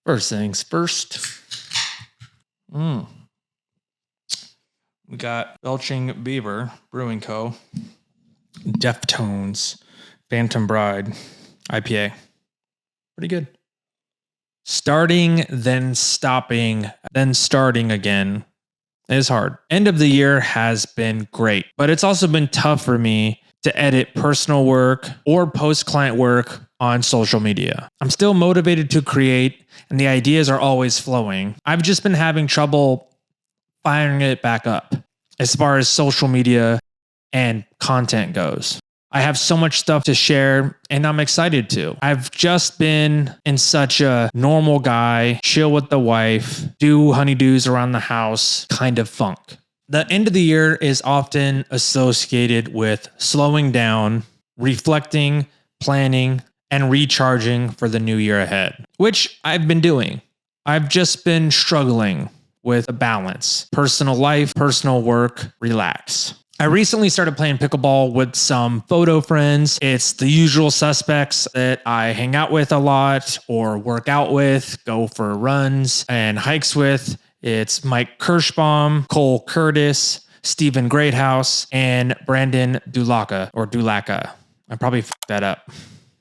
First things first. We got Belching Beaver Brewing Co. Deftones Phantom Bride IPA. Pretty good. Starting, then stopping, then starting again is hard. End of the year has been great, but it's also been tough for me to edit personal work or post client work on social media. I'm still motivated to create and the ideas are always flowing. I've just been having trouble firing it back up as far as social media and content goes. I have so much stuff to share and I'm excited to. I've just been in such a normal guy, chill with the wife, do honeydews around the house kind of funk. The end of the year is often associated with slowing down, reflecting, planning, and recharging for the new year ahead, which I've been doing. I've just been struggling with a balance. Personal life, personal work, relax. I recently started playing pickleball with some photo friends. It's the usual suspects that I hang out with a lot or work out with, go for runs and hikes with. It's Mike Kirschbaum, Cole Curtis, Stephen Greathouse, and Brandon Dulaka. I probably fucked that up.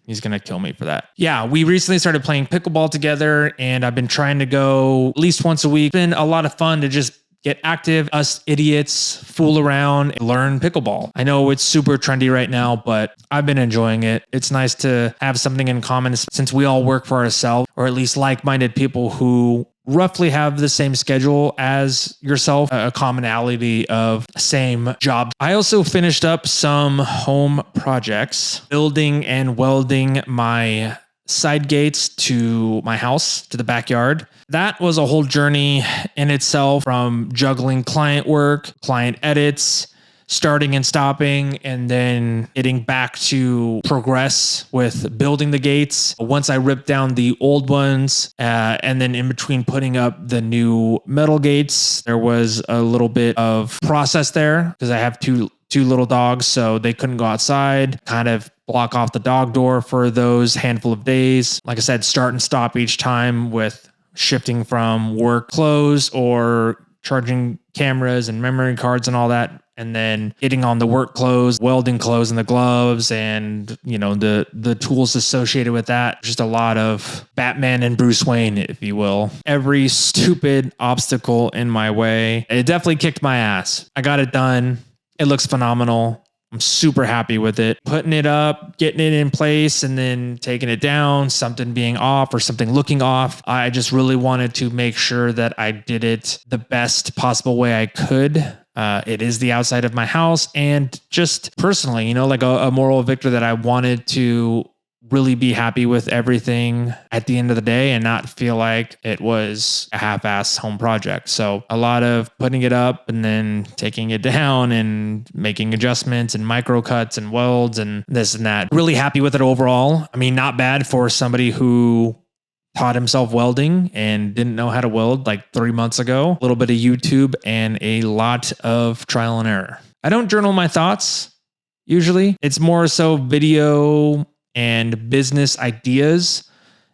He's going to kill me for that. Yeah, we recently started playing pickleball together and I've been trying to go at least once a week. It's been a lot of fun to just get active, us idiots, fool around, and learn pickleball. I know it's super trendy right now, but I've been enjoying it. It's nice to have something in common since we all work for ourselves, or at least like-minded people who roughly have the same schedule as yourself, a commonality of same job. I also finished up some home projects, building and welding my side gates to my house, to the backyard. That was a whole journey in itself, from juggling client work, client edits, starting and stopping, and then getting back to progress with building the gates. Once I ripped down the old ones, and then in between putting up the new metal gates, there was a little bit of process there because I have two little dogs, so they couldn't go outside, kind of block off the dog door for those handful of days. Like I said, start and stop each time with shifting from work clothes or charging cameras and memory cards and all that, and then getting on the work clothes, welding clothes and the gloves, and the tools associated with that. Just a lot of Batman and Bruce Wayne, if you will. Every stupid obstacle in my way. It definitely kicked my ass. I got it done. It looks phenomenal. I'm super happy with it. Putting it up, getting it in place, and then taking it down, something being off or something looking off. I just really wanted to make sure that I did it the best possible way I could. It is the outside of my house, and just personally, like a moral victory that I wanted to really be happy with everything at the end of the day and not feel like it was a half-ass home project. So a lot of putting it up and then taking it down and making adjustments and micro cuts and welds and this and that. Really happy with it overall. I mean, not bad for somebody who taught himself welding and didn't know how to weld like 3 months ago. A little bit of YouTube and a lot of trial and error. I don't journal my thoughts usually. It's more so video and business ideas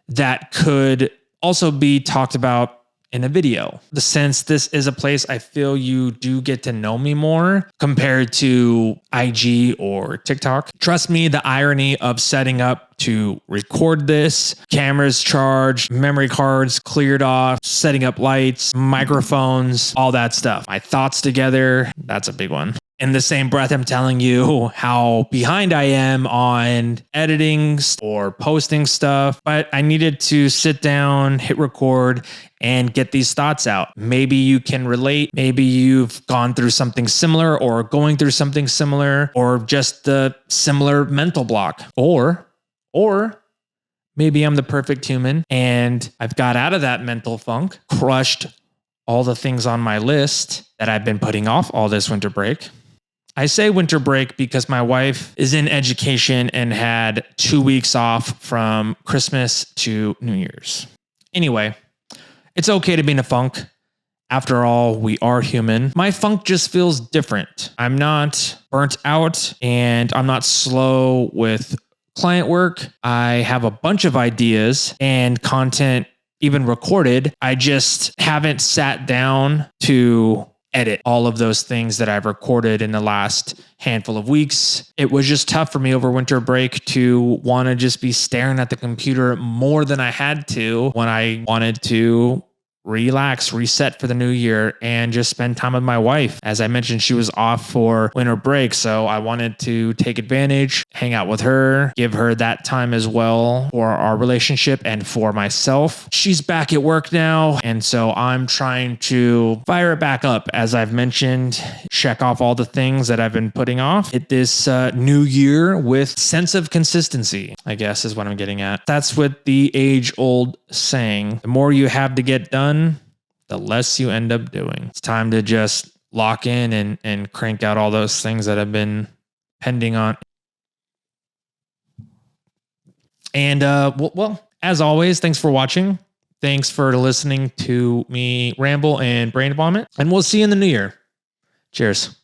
that could also be talked about in a video. Since this is a place I feel you do get to know me more compared to IG or TikTok. Trust me, the irony of setting up to record this, cameras charged, memory cards cleared off, setting up lights, microphones, all that stuff. My thoughts together, that's a big one. In the same breath, I'm telling you how behind I am on editing or posting stuff, but I needed to sit down, hit record, and get these thoughts out. Maybe you can relate. Maybe you've gone through something similar or going through something similar, or just a similar mental block. Or maybe I'm the perfect human and I've got out of that mental funk, crushed all the things on my list that I've been putting off all this winter break. I say winter break because my wife is in education and had 2 weeks off from Christmas to New Year's. Anyway, it's okay to be in a funk. After all, we are human. My funk just feels different. I'm not burnt out and I'm not slow with client work. I have a bunch of ideas and content even recorded. I just haven't sat down to edit all of those things that I've recorded in the last handful of weeks. It was just tough for me over winter break to want to just be staring at the computer more than I had to when I wanted to relax, reset for the new year, and just spend time with my wife. As I mentioned, she was off for winter break, so I wanted to take advantage, hang out with her, give her that time as well for our relationship and for myself. She's back at work now, and so I'm trying to fire it back up, as I've mentioned, check off all the things that I've been putting off. Hit this new year with sense of consistency, I guess is what I'm getting at. That's what the age-old saying. The more you have to get done, the less you end up doing. It's time to just lock in and crank out all those things that have been pending on. And well, as always, thanks for watching. Thanks for listening to me ramble and brain vomit. And we'll see you in the new year. Cheers.